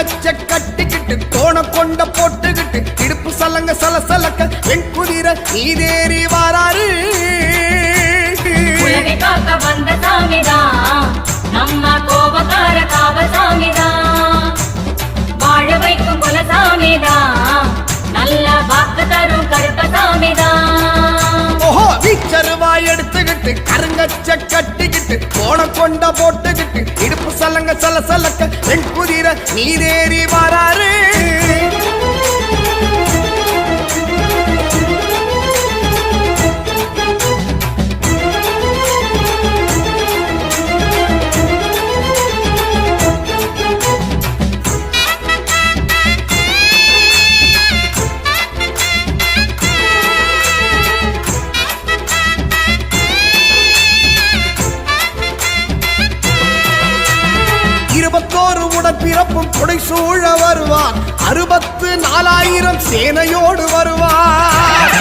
கருங்கச்ச கட்டிக்கிட்டு கோண கொண்ட போட்டுக்கிட்டு இடுப்பு சலங்க சலசலக்க வெண் குதிரை நீதேறி வாராரு. உலகை காக்க வந்த சாமிதான் நம்ம கோபக்கார காவசாமிதான். வாழ வைக்கும் குலசாமிதான் நல்ல வாக்கு தரும் கருப்பசாமிதான். ஓஹோ வீச்சருவாய் எடுத்துக்கிட்டு கருங்கச்ச கட்டிக்கிட்டு கோண கொண்ட போட்டுக்கிட்டு இடுப்பு சலங்க சலசலக்க வெண் குதிரை நீதேறி வாராரு. பிறப்பும் கொடை சூழ வருவான் 64,000 சேனையோடு வருவான்.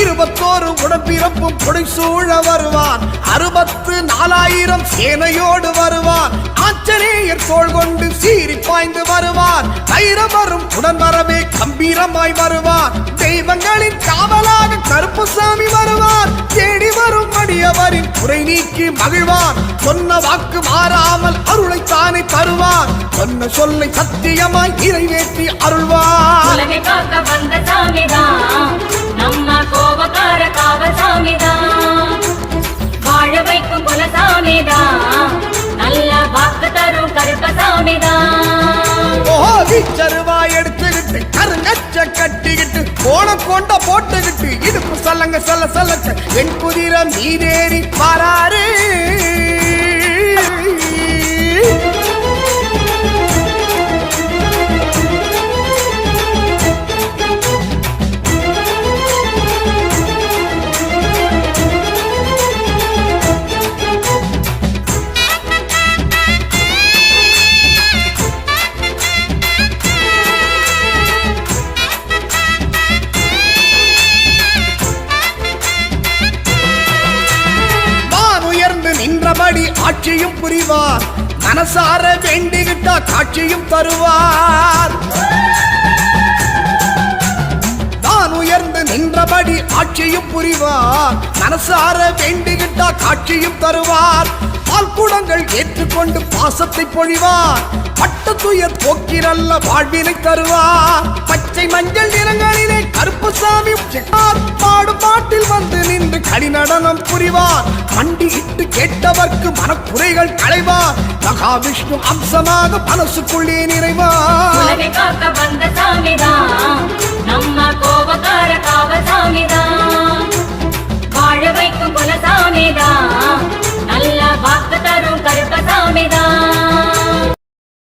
21 உடன்பிறப்பும் கொடை சூழ வருவான் 64,000 சேனையோடு வருவான். ஆஞ்சநேயர் தோள் கொண்டு சீறி பாய்ந்து வருவார். தைரம் வரும் உடன் வரவே கம்பீரமாய் வருவார். தெய்வங்களின் காவலாக கருப்புசாமி வருவார். தேடி வரும் அடியவரின் குறை நீக்கி மகிழ்வார். சொன்ன வாக்கு மாறாமல் அருளை தானே தருவார். சொன்ன சொல்லை சத்தியமாய் நிறைவேற்றி அருள்வார். உலகை காக்க வந்த சாமிதான் நம்ம கோபக்கார காவசாமிதான். வாழ வைக்கும் குலசாமிதான் நல்ல வாக்கு தரும் கருப்பசாமிதான். ஓஹோ வீச்சருவாய் எடுத்துக்கிட்டு கருங்கச்ச கட்டிக்கிட்டு கோண கொண்ட போட்டுக்கிட்டு இடுப்பு சலங்க சல சலச்ச என் குதிரை நீதேறி பாராரு. நின்றபடி ஆட்சியும் புரிவார். மனசார வேண்டிக்கிட்டா காட்சியும் தருவார். தான் உயர்ந்து நின்றபடி ஆட்சியும் புரிவார். மனசார வேண்டிக்கிட்டா காட்சியும் தருவார். பால்குடங்கள் ஏற்றுக்கொண்டு பாசத்தை பொழிவார். பட்ட துயர் போக்கி நல்ல வாழ்வினை தருவார். பச்சை மஞ்சள் நிறங்களிலே கருப்புசாமி பாடும் பாட்டில் வந்து நின்று களி நடனம் புரிவார். மண்டியிட்டு கேட்டவர்க்கு மனக்குறைகள் களைவார். மகாவிஷ்ணு அம்சமாக மனசுக்குள்ளே நிறைவார். உலகை காக்க வந்த சாமிதான்